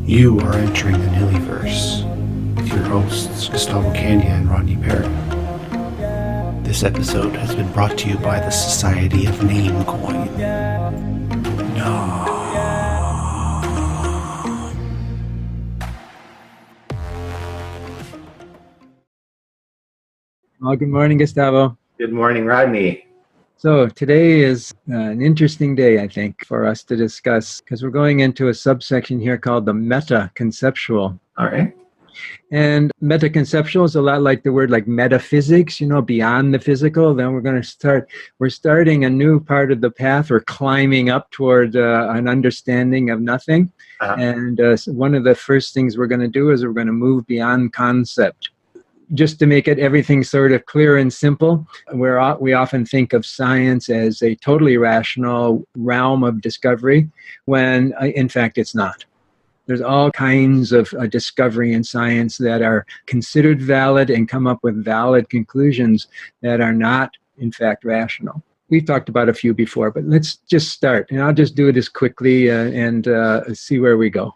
You are entering the Nillyverse with your hosts, Gustavo and Rodney Perry. This episode has been brought to you by the Society of Namecoin. No. Well, good morning, Gustavo. Good morning, Rodney. So today is an interesting day, I think, for us to discuss, because we're going into a subsection here called the Meta-Conceptual. All right. And Meta-Conceptual is a lot like the word like metaphysics, beyond the physical. Then we're starting a new part of the path. We're climbing up toward an understanding of nothing. And one of the first things we're going to do is we're going to move beyond concept. Just to make everything sort of clear and simple, we often think of science as a totally rational realm of discovery, when in fact it's not. There's all kinds of discovery in science that are considered valid and come up with valid conclusions that are not, in fact, rational. We've talked about a few before, but let's just start. And I'll just do it as quickly and see where we go.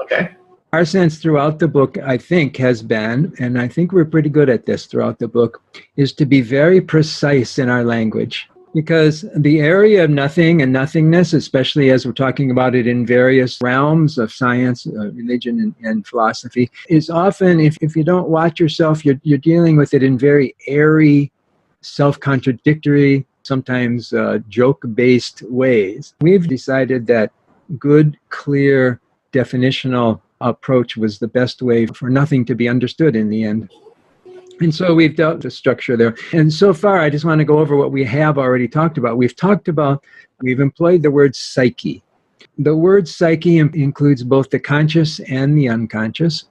Okay. Our sense throughout the book, I think, has been, and I think we're pretty good at this throughout the book, is to be very precise in our language. Because the area of nothing and nothingness, especially as we're talking about it in various realms of science, religion, and philosophy, is often, if you don't watch yourself, you're dealing with it in very airy, self-contradictory, sometimes joke-based ways. We've decided that good, clear, definitional approach was the best way for nothing to be understood in the end. And so we've dealt with the structure there. And so far, I just want to go over what we have already talked about. We've employed the word psyche. The word psyche includes both the conscious and the unconscious.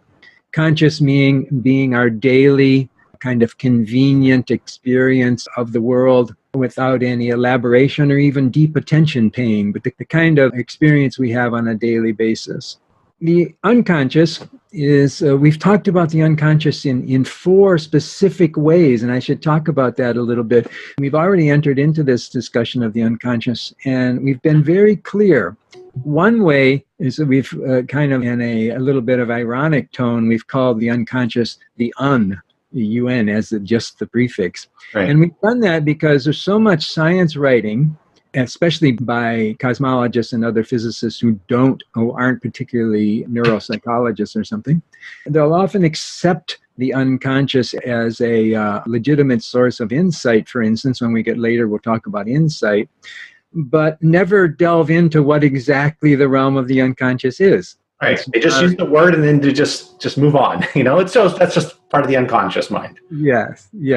Conscious being our daily kind of convenient experience of the world without any elaboration or even deep attention paying, but the kind of experience we have on a daily basis. The unconscious is, we've talked about the unconscious in four specific ways, and I should talk about that a little bit. We've already entered into this discussion of the unconscious, and we've been very clear. One way is that we've kind of, in a little bit of ironic tone, we've called the unconscious the UN, as just the prefix. Right. And we've done that because there's so much science writing, especially by cosmologists and other physicists who aren't particularly neuropsychologists or something. They'll often accept the unconscious as a legitimate source of insight, for instance. When we get later, we'll talk about insight, but never delve into what exactly the realm of the unconscious is. Right. They just use the word and then to just move on. That's just part of the unconscious mind. Yes. They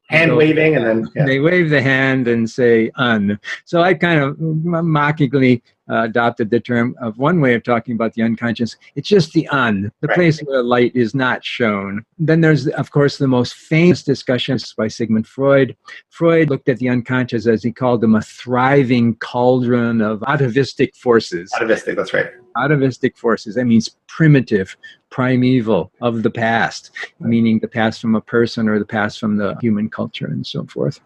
hand waving, and then they wave the hand and say "un." So I kind of mockingly adopted the term of one way of talking about the unconscious. It's just the "un," the right. place where light is not shown. Then there's, of course, the most famous discussions by Sigmund Freud. Freud looked at the unconscious, as he called them, a thriving cauldron of atavistic forces. Atavistic, that's right. Atavistic forces. That means primitive, primeval, of the past, meaning the past from a person or the past from the human culture and so forth.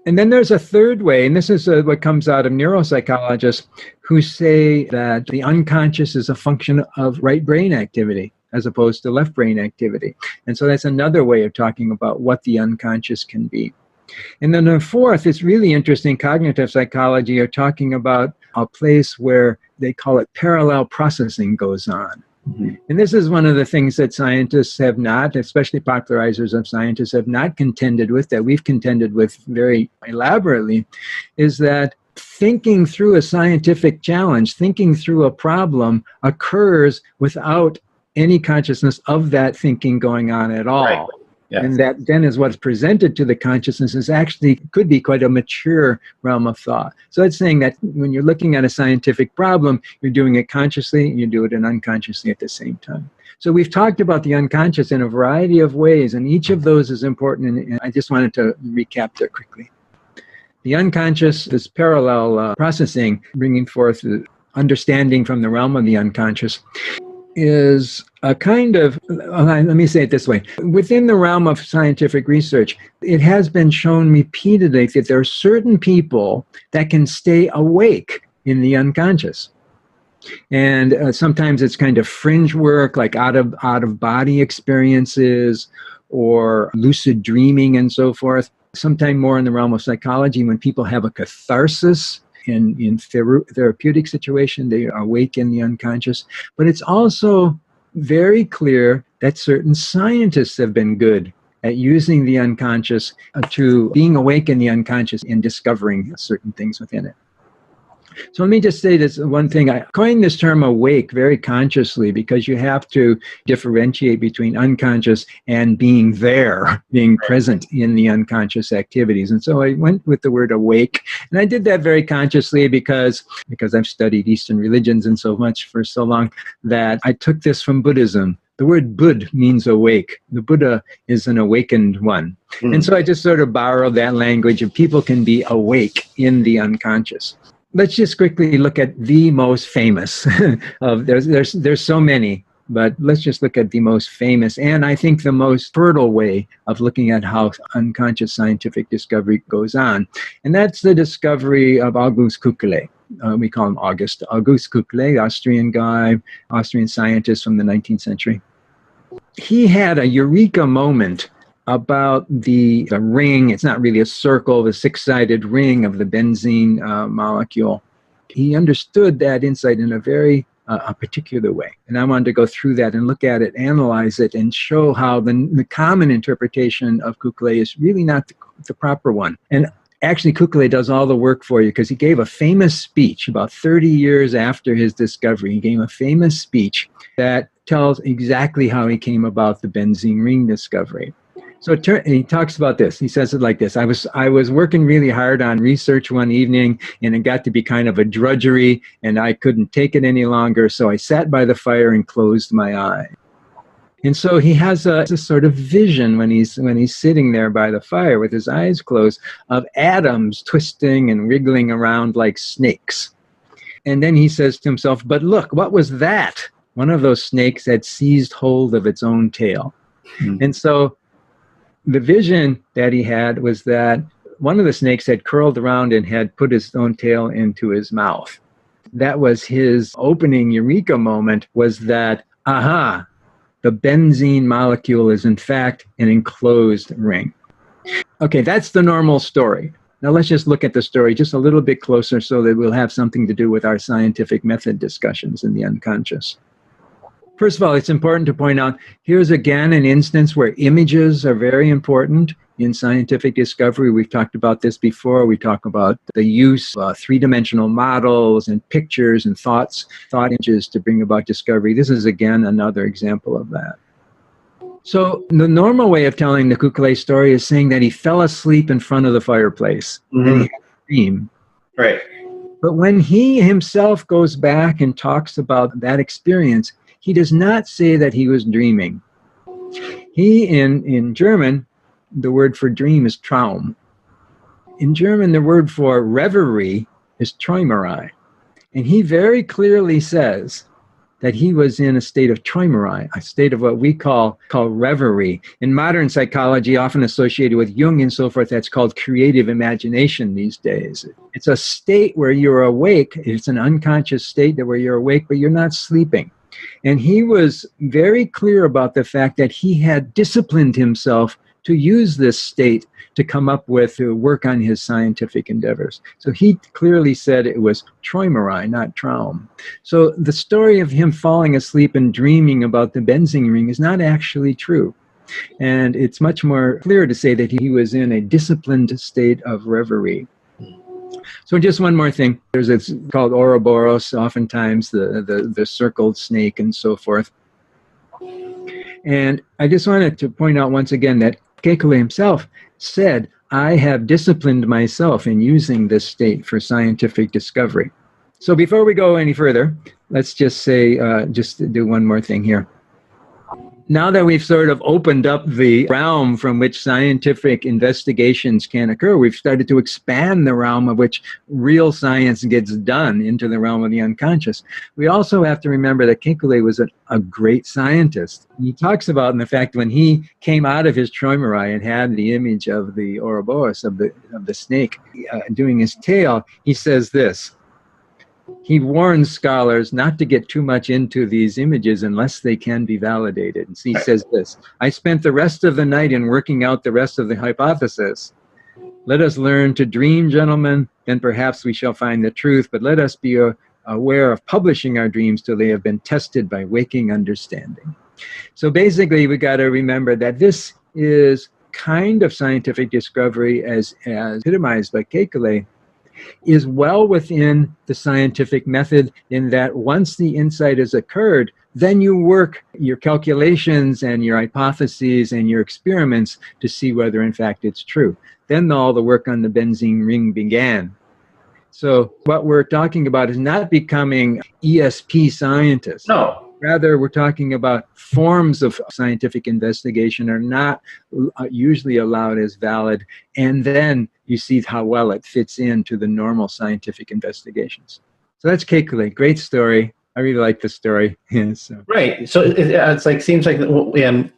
And then there's a third way, and this is what comes out of neuropsychologists who say that the unconscious is a function of right brain activity as opposed to left brain activity. And so that's another way of talking about what the unconscious can be. And then the fourth is really interesting. Cognitive psychology are talking about a place where they call it parallel processing goes on. Mm-hmm. And this is one of the things that scientists have not, especially popularizers of scientists, have not contended with, that we've contended with very elaborately, is that thinking through a scientific challenge, thinking through a problem, occurs without any consciousness of that thinking going on at all. Right. Yes. And that then is what's presented to the consciousness is actually could be quite a mature realm of thought. So it's saying that when you're looking at a scientific problem, you're doing it consciously and you do it unconsciously at the same time. So we've talked about the unconscious in a variety of ways, and each of those is important, and I just wanted to recap there quickly. The unconscious, this parallel processing, bringing forth understanding from the realm of the unconscious, is a kind of, let me say it this way. Within the realm of scientific research, it has been shown repeatedly that there are certain people that can stay awake in the unconscious. And sometimes it's kind of fringe work, like out of body experiences or lucid dreaming and so forth. Sometime more in the realm of psychology, when people have a catharsis in therapeutic situation, they awaken the unconscious. But it's also very clear that certain scientists have been good at using the unconscious to being awake in the unconscious and discovering certain things within it. So let me just say this one thing. I coined this term awake very consciously because you have to differentiate between unconscious and being there, being present in the unconscious activities. And so I went with the word awake. And I did that very consciously because I've studied Eastern religions and so much for so long that I took this from Buddhism. The word Bud means awake. The Buddha is an awakened one. And so I just sort of borrowed that language of people can be awake in the unconscious. Let's just quickly look at the most famous of there's so many, but let's just look at the most famous and I think the most fertile way of looking at how unconscious scientific discovery goes on. And that's the discovery of August Kukule. We call him Auguste Kukule, Austrian guy, Austrian scientist from the 19th century. He had a eureka moment about the ring. It's not really a circle, the six-sided ring of the benzene molecule. He understood that insight in a very particular way. And I wanted to go through that and look at it, analyze it, and show how the common interpretation of Kukule is really not the proper one. And actually, Kukule does all the work for you because he gave a famous speech about 30 years after his discovery. He gave a famous speech that tells exactly how he came about the benzene ring discovery. So he talks about this. He says it like this. I was working really hard on research one evening, and it got to be kind of a drudgery, and I couldn't take it any longer. So I sat by the fire and closed my eyes. And so he has a sort of vision when he's sitting there by the fire with his eyes closed of atoms twisting and wriggling around like snakes. And then he says to himself, but look, what was that? One of those snakes had seized hold of its own tail. And so the vision that he had was that one of the snakes had curled around and had put his own tail into his mouth. That was his opening eureka moment, was that, aha, the benzene molecule is in fact an enclosed ring. Okay, that's the normal story. Now let's just look at the story just a little bit closer so that we'll have something to do with our scientific method discussions in the unconscious. First of all, it's important to point out, here's again an instance where images are very important in scientific discovery. We've talked about this before. We talk about the use of three-dimensional models and pictures and thought images to bring about discovery. This is, again, another example of that. So the normal way of telling the Kukule story is saying that he fell asleep in front of the fireplace and he had a dream. Right. But when he himself goes back and talks about that experience, he does not say that he was dreaming. He, in German, the word for dream is Traum. In German, the word for reverie is Träumerei. And he very clearly says that he was in a state of Träumerei, a state of what we call reverie. In modern psychology, often associated with Jung and so forth, that's called creative imagination these days. It's a state where you're awake. It's an unconscious state where you're awake, but you're not sleeping. And he was very clear about the fact that he had disciplined himself to use this state to come up with, to work on his scientific endeavors. So he clearly said it was Träumerei, not Traum. So the story of him falling asleep and dreaming about the benzene ring is not actually true. And it's much more clear to say that he was in a disciplined state of reverie. So just one more thing. There's it's called Ouroboros, oftentimes the circled snake and so forth. And I just wanted to point out once again that Kekule himself said, I have disciplined myself in using this state for scientific discovery. So before we go any further, let's just say, just do one more thing here. Now that we've sort of opened up the realm from which scientific investigations can occur, we've started to expand the realm of which real science gets done into the realm of the unconscious. We also have to remember that Kekule was a great scientist. He talks about in the fact when he came out of his Träumerei and had the image of the Ouroboros, of the snake doing his tail, he says this, he warns scholars not to get too much into these images unless they can be validated. And he says this: I spent the rest of the night in working out the rest of the hypothesis. Let us learn to dream, gentlemen, then perhaps we shall find the truth, but let us be aware of publishing our dreams till they have been tested by waking understanding. So basically, we got to remember that this is kind of scientific discovery as epitomized by Kekulé, is well within the scientific method, in that once the insight has occurred, then you work your calculations and your hypotheses and your experiments to see whether in fact it's true. Then all the work on the benzene ring began. So what we're talking about is not becoming ESP scientists. No. Rather, we're talking about forms of scientific investigation are not usually allowed as valid. And then you see how well it fits into the normal scientific investigations. So that's Kekulé. Great story. I really like the story. Yeah, so. Right. So it's like, seems like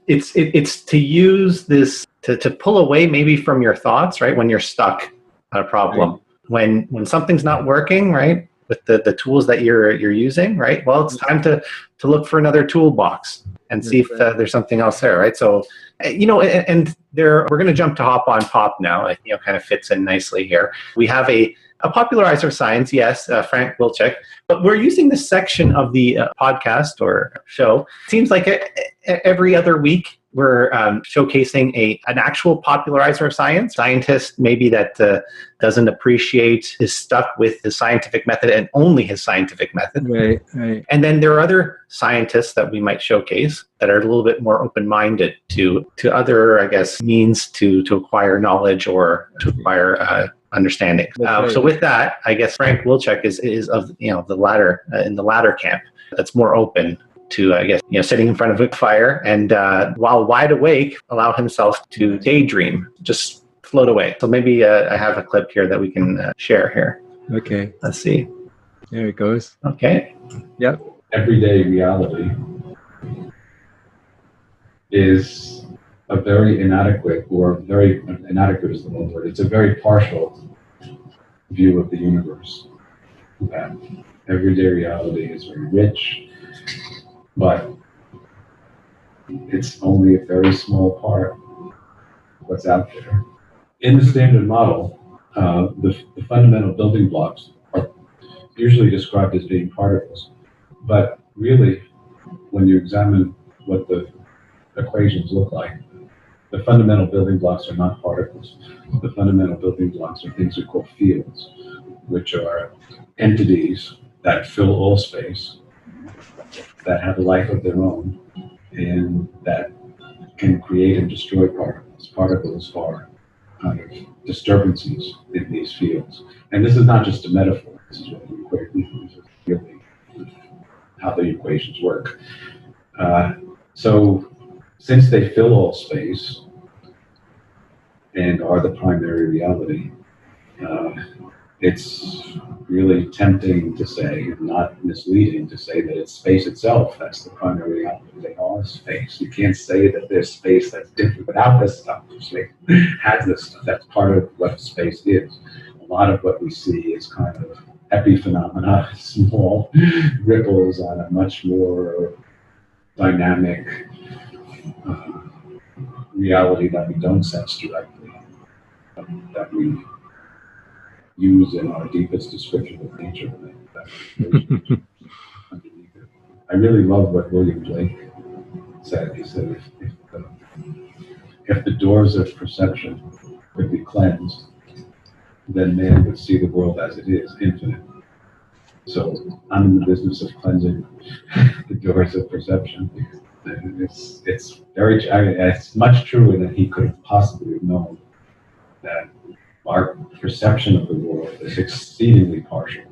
it's to use this to pull away maybe from your thoughts, right? When you're stuck on a problem, right. When something's not working, right? With the tools that you're using, right? Well, it's time to look for another toolbox and see if there's something else there, right? So, and we're going to jump to hop on pop now. It kind of fits in nicely here. We have a popularizer of science, yes, Frank Wilczek, but we're using this section of the podcast or show. It seems like every other week we're showcasing an actual popularizer of science. Scientist maybe that doesn't appreciate, is stuck with his scientific method and only his scientific method. Right, right. And then there are other scientists that we might showcase that are a little bit more open-minded to other, I guess, means to acquire knowledge or to acquire understanding. So with that, I guess Frank Wilczek is of the latter in the latter camp. That's more open to, I guess, sitting in front of a fire and while wide awake, allow himself to daydream, just float away. So maybe I have a clip here that we can share here. Okay. Let's see. There it goes. Okay. Yep. Everyday reality is a very inadequate, or very inadequate is the wrong word. It's a very partial view of the universe. Everyday reality is very rich, but it's only a very small part of what's out there. In the standard model, the fundamental building blocks are usually described as being particles. But really, when you examine what the equations look like, the fundamental building blocks are not particles. The fundamental building blocks are things we call fields, which are entities that fill all space, that have a life of their own, and that can create and destroy particles. Particles are kind of disturbances in these fields. And this is not just a metaphor. This is what the equations really how the equations work. So since they fill all space and are the primary reality, it's really tempting to say, not misleading to say, that it's space itself that's the primary reality. They are space. You can't say that there's space that's different without this stuff. Space has this stuff. That's part of what space is. A lot of what we see is kind of epiphenomena, small ripples on a much more dynamic reality that we don't sense directly, that we use in our deepest description of nature. I really love what William Blake said. He said, if the doors of perception could be cleansed, then man would see the world as it is, infinite. So I'm in the business of cleansing the doors of perception. And it's much truer than he could have possibly have known, that our perception of the world is exceedingly partial.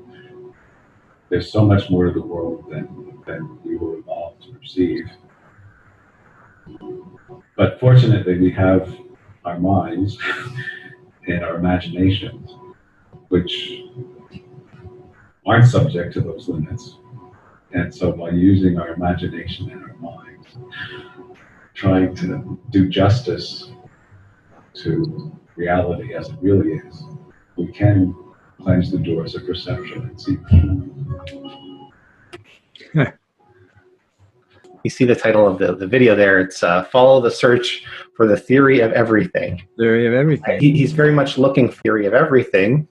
There's so much more to the world than we were evolved to perceive. But fortunately, we have our minds and our imaginations, which aren't subject to those limits. And so by using our imagination and our minds, trying to do justice to reality as it really is, we can cleanse the doors of perception and see. You see the title of the video there. It's Follow the Search for the Theory of Everything. Theory of everything. He's very much looking for theory of everything.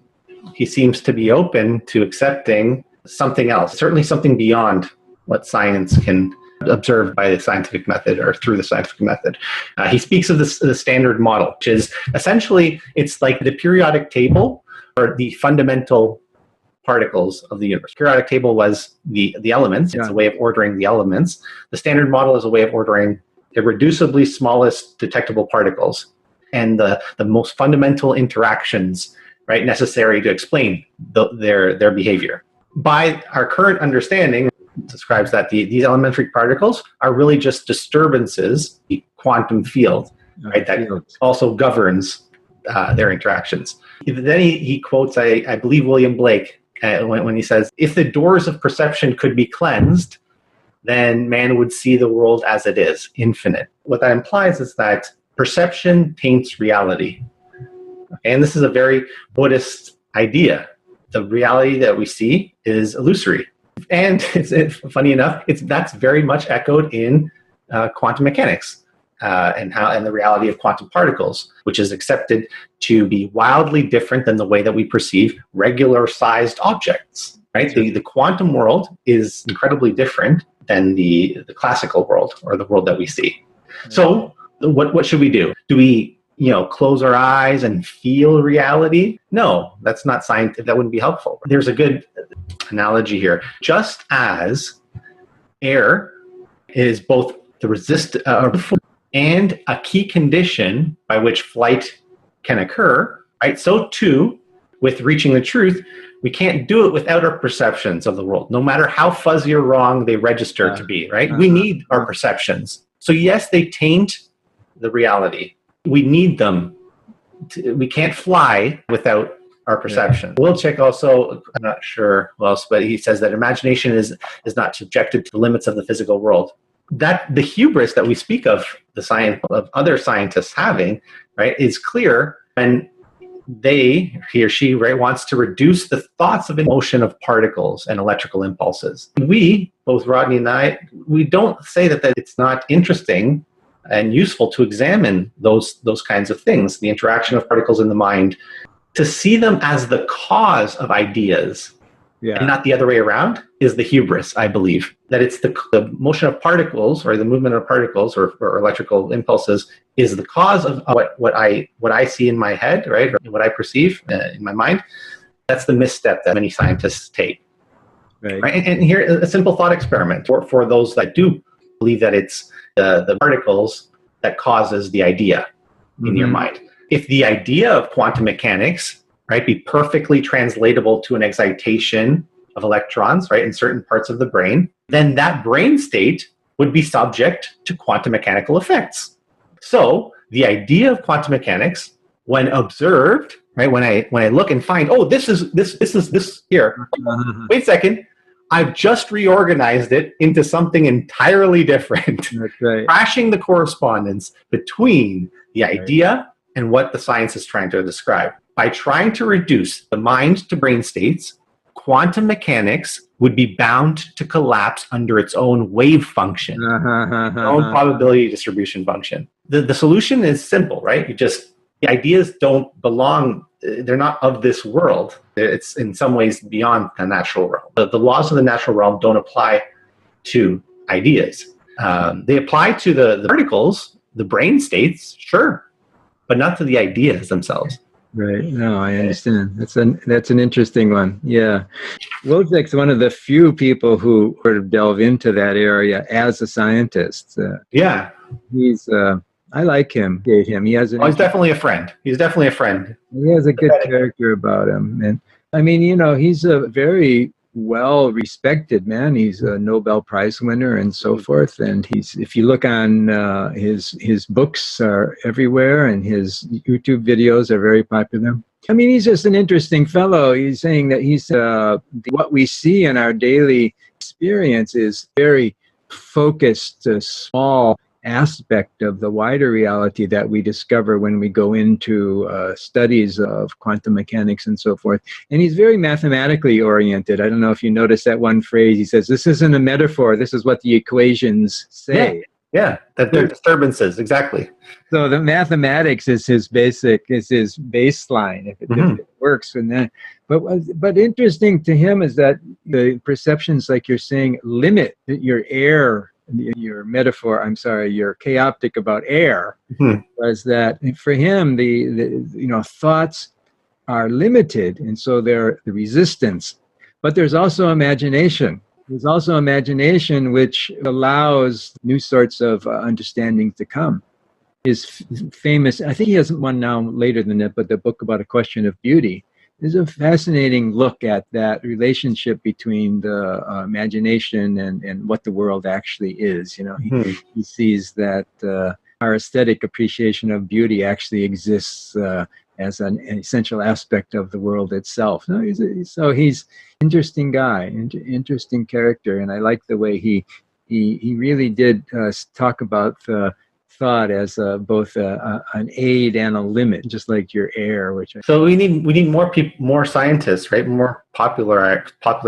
He seems to be open to accepting something else, certainly something beyond what science can observe by the scientific method or through the scientific method. He speaks of the standard model, which is essentially, it's like the periodic table or the fundamental particles of the universe. Periodic table was the elements. It's a way of ordering the elements. The standard model is a way of ordering irreducibly smallest detectable particles and the most fundamental interactions, right, necessary to explain their behavior. By our current understanding, describes that these elementary particles are really just disturbances, the quantum field, right, that also governs their interactions. Then he quotes, I believe, William Blake, when he says, if the doors of perception could be cleansed, then man would see the world as it is, infinite. What that implies is that perception taints reality. And this is a very Buddhist idea. The reality that we see is illusory. And it's funny enough, that's very much echoed in quantum mechanics and the reality of quantum particles, which is accepted to be wildly different than the way that we perceive regular-sized objects. Right? The quantum world is incredibly different than the classical world or the world that we see. So, what should we do? Do we close our eyes and feel reality? No, that's not scientific. That wouldn't be helpful. There's a good analogy here. Just as air is both the resist and a key condition by which flight can occur, right? So too, with reaching the truth, we can't do it without our perceptions of the world, no matter how fuzzy or wrong they register to be, right? We need our perceptions. So yes, they taint the reality. We need them. We can't fly without our perception. Wilczek also, I'm not sure who else, but he says that imagination is not subjected to the limits of the physical world. That the hubris that we speak of, the science of other scientists having, right, is clear, and he or she, right, wants to reduce the thoughts of motion of particles and electrical impulses. We, both Rodney and I, we don't say that it's not interesting and useful to examine those kinds of things, the interaction of particles in the mind, to see them as the cause of ideas and not the other way around is the hubris, I believe. That it's the motion of particles or the movement of particles or electrical impulses is the cause of what I see in my head, right, or what I perceive in my mind. That's the misstep that many scientists take. Right? And here, a simple thought experiment for those that do believe that it's the particles that causes the idea in your mind. If the idea of quantum mechanics, right, be perfectly translatable to an excitation of electrons, right, in certain parts of the brain, then that brain state would be subject to quantum mechanical effects. So the idea of quantum mechanics, when observed, right, when I look and find, oh, this is this here. Wait a second. I've just reorganized it into something entirely different. That's right. Crashing the correspondence between the idea and what the science is trying to describe. By trying to reduce the mind to brain states, quantum mechanics would be bound to collapse under its own wave function, its own probability distribution function. The solution is simple, right? The ideas don't belong, they're not of this world. It's in some ways beyond the natural realm. The laws of the natural realm don't apply to ideas. They apply to the particles, the brain states, sure, but not to the ideas themselves. Right. No, I understand. That's an interesting one. Yeah. Wilczek's one of the few people who sort of delve into that area as a scientist. He's I like him. He has he's definitely a friend. He's definitely a friend. He has a good character about him. And I mean, he's a very well-respected man. He's a Nobel Prize winner and so forth. And if you look on his books are everywhere, and his YouTube videos are very popular. I mean, he's just an interesting fellow. He's saying that what we see in our daily experience is very focused, small aspect of the wider reality that we discover when we go into studies of quantum mechanics and so forth. And he's very mathematically oriented. I don't know if you noticed that one phrase. He says, this isn't a metaphor. This is what the equations say. Yeah, that they're disturbances, exactly. So the mathematics is his baseline, if it works. And then, but interesting to him is that the perceptions, like you're saying, limit your air, your metaphor, your chaotic about air, was that for him, the thoughts are limited, and so they're the resistance. But there's also imagination. There's also imagination which allows new sorts of understanding to come. His famous, I think he has one now later than that, but the book about A Question of Beauty is a fascinating look at that relationship between the imagination and what the world actually is. He sees that our aesthetic appreciation of beauty actually exists as an essential aspect of the world itself. So he's interesting guy, interesting character, and I like the way he really did talk about thought as both an aid and a limit, just like your air. So we need more scientists, right? More popular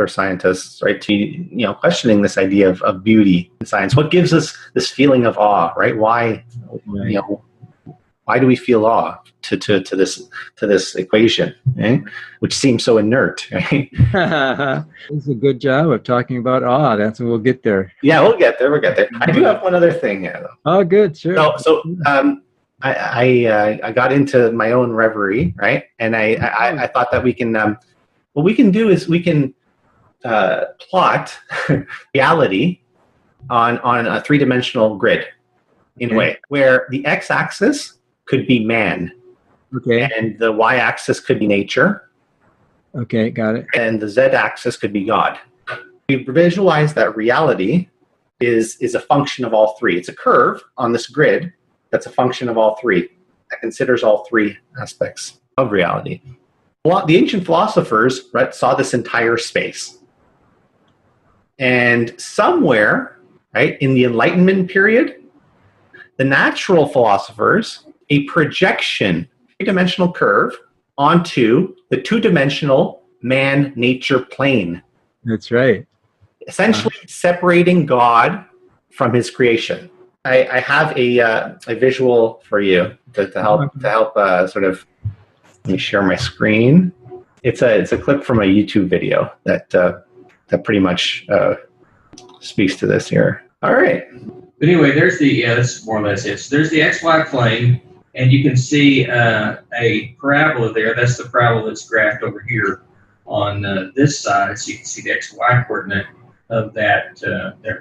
scientists, right? To questioning this idea of beauty in science. What gives us this feeling of awe, right? Why do we feel awe to this equation, right? Which seems so inert, right? It's a good job of talking about awe. We'll get there. Yeah, we'll get there. I do have one other thing here, though. Oh, good, sure. I got into my own reverie, right? And I thought that we can, what we can do is we can plot reality on a three-dimensional grid in a way where the x-axis could be man. Okay. And the y-axis could be nature. Okay, got it. And the z-axis could be God. We visualize that reality is a function of all three. It's a curve on this grid that's a function of all three, that considers all three aspects of reality. Well, the ancient philosophers, right, saw this entire space. And somewhere, right, in the Enlightenment period, the natural philosophers, a projection, three-dimensional curve onto the two-dimensional man-nature plane. That's right. Essentially separating God from his creation. I have a visual for you to help sort of. Let me share my screen. It's a clip from a YouTube video that pretty much speaks to this here. All right. But anyway, there's that's more or less it. So there's the XY plane, and you can see a parabola there. That's the parabola that's graphed over here on this side. So you can see the XY coordinate of that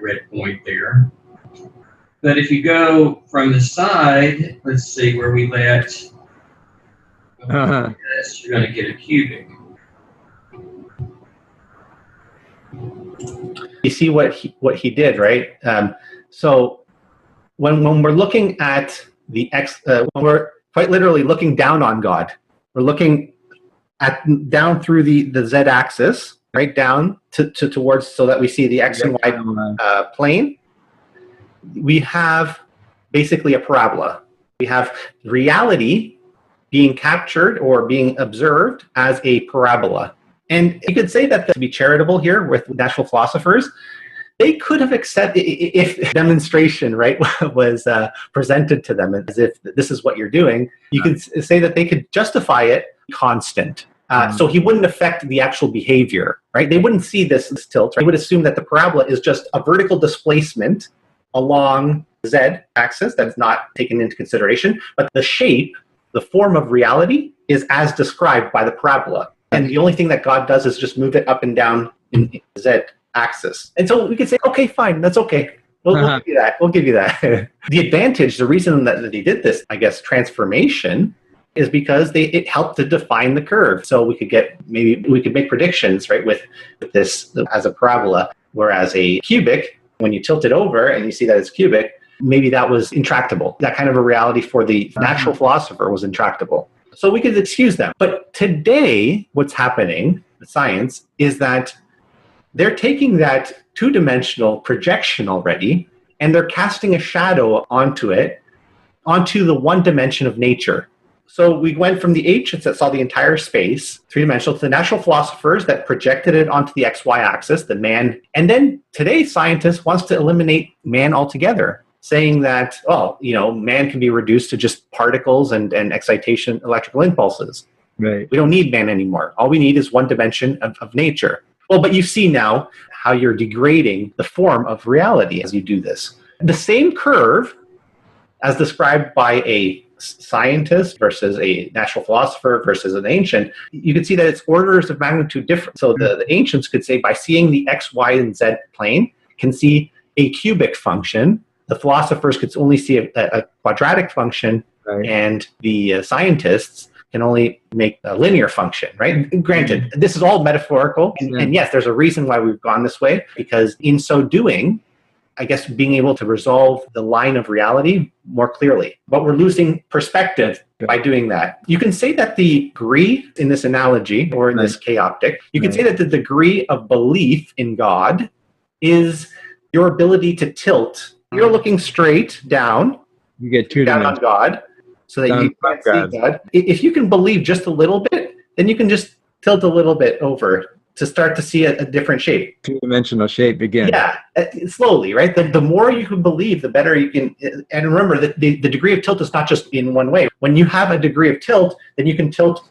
red point there. But if you go from the side, let's see where we let. Yes, you're going to get a cubic. You see what he did, right? So when we're looking at the when we're quite literally looking down on God, we're looking down through the z-axis, right down towards, so that we see the x and y plane. We have basically a parabola. We have reality being captured or being observed as a parabola. And you could say that to be charitable here with natural philosophers, they could have accepted if demonstration, right, was presented to them as if this is what you're doing. You could say that they could justify it constant. So he wouldn't affect the actual behavior, right? They wouldn't see this tilt. Right? They would assume that the parabola is just a vertical displacement along the z-axis that's not taken into consideration, but the shape, the form of reality is as described by the parabola. And the only thing that God does is just move it up and down in the z-axis. And so we could say, okay, fine, that's okay. We'll give you that. We'll give you that. The advantage, the reason that they did this, I guess, transformation is because it helped to define the curve. So we could make predictions, right, with this as a parabola, whereas a cubic, when you tilt it over and you see that it's cubic, maybe that was intractable. That kind of a reality for the natural philosopher was intractable. So we could excuse them. But today, what's happening with science is that they're taking that two-dimensional projection already, and they're casting a shadow onto it, onto the one dimension of nature. So we went from the ancients that saw the entire space, three-dimensional, to the natural philosophers that projected it onto the XY axis, the man. And then today's scientist wants to eliminate man altogether, saying that, well, man can be reduced to just particles and excitation, electrical impulses. Right. We don't need man anymore. All we need is one dimension of nature. Well, but you see now how you're degrading the form of reality as you do this. The same curve as described by a scientist versus a natural philosopher versus an ancient, you can see that it's orders of magnitude different. So the ancients could say by seeing the X, Y, and Z plane can see a cubic function. The philosophers could only see a quadratic function, right. And the scientists can only make a linear function, right? Granted, this is all metaphorical. And yes, there's a reason why we've gone this way, because in so doing, I guess being able to resolve the line of reality more clearly. But we're losing perspective by doing that. You can say that the degree in this analogy, or in this chaoptic, you can say that the degree of belief in God is your ability to tilt. You're looking straight down. You get two down on God, so that you can't see God. If you can believe just a little bit, then you can just tilt a little bit over to start to see a different shape. Two-dimensional shape again. Yeah, slowly, right? The more you can believe, the better you can. And remember that the degree of tilt is not just in one way. When you have a degree of tilt, then you can tilt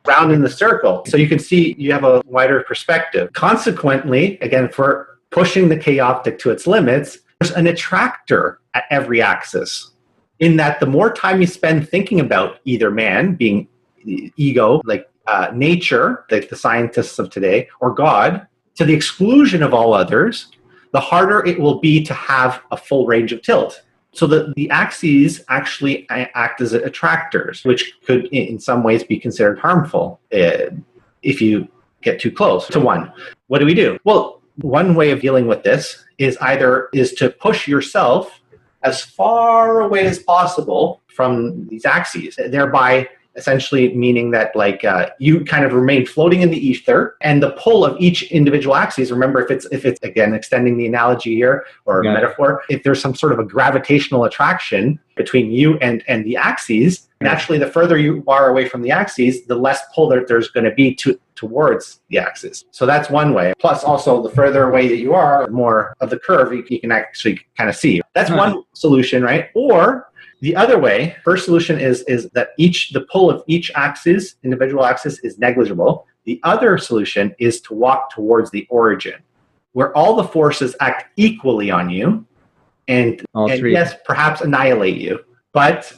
round in the circle. So you can see you have a wider perspective. Consequently, again, if we're pushing the chaoptic to its limits, there's an attractor at every axis. In that the more time you spend thinking about either man, being ego, like nature, like the scientists of today, or God, to the exclusion of all others, the harder it will be to have a full range of tilt. So the axes actually act as attractors, which could in some ways be considered harmful if you get too close to one. What do? Well, one way of dealing with this is to push yourself as far away as possible from these axes, thereby essentially meaning that you kind of remain floating in the ether, and the pull of each individual axis, remember if it's again extending the analogy here or metaphor, if there's some sort of a gravitational attraction between you and the axes, naturally the further you are away from the axes, the less pull there's going to be towards the axis. So that's one way. Plus also the further away that you are, the more of the curve you can actually kind of see. That's one solution, right? Or the other way, first solution is that the pull of each axis, individual axis, is negligible. The other solution is to walk towards the origin, where all the forces act equally on you, and yes, perhaps annihilate you, but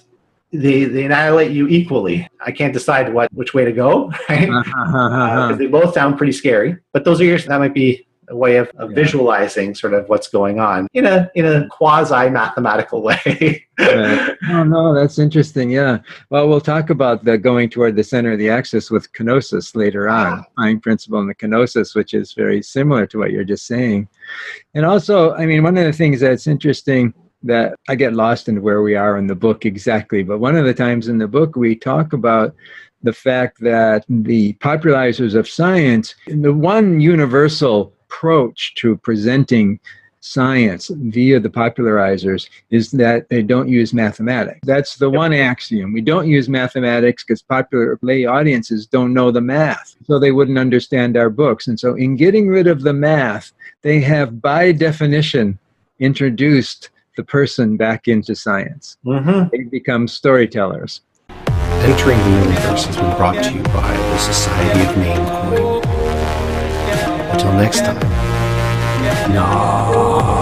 they annihilate you equally. I can't decide which way to go, right? Because they both sound pretty scary. But that might be a way of visualizing sort of what's going on in a quasi-mathematical way. Right. Oh, no, that's interesting. Yeah. Well, we'll talk about the going toward the center of the axis with kenosis later on, Planck principle and the kenosis, which is very similar to what you're just saying. And also, I mean, one of the things that's interesting that I get lost in where we are in the book exactly, but one of the times in the book we talk about the fact that the popularizers of science, the one universal approach to presenting science via the popularizers is that they don't use mathematics. That's the one axiom. We don't use mathematics because popular lay audiences don't know the math, so they wouldn't understand our books. And so in getting rid of the math, they have by definition introduced the person back into science. They become storytellers. Entering the Universe has been brought to you by the Society of Namecoin. Until next time. No.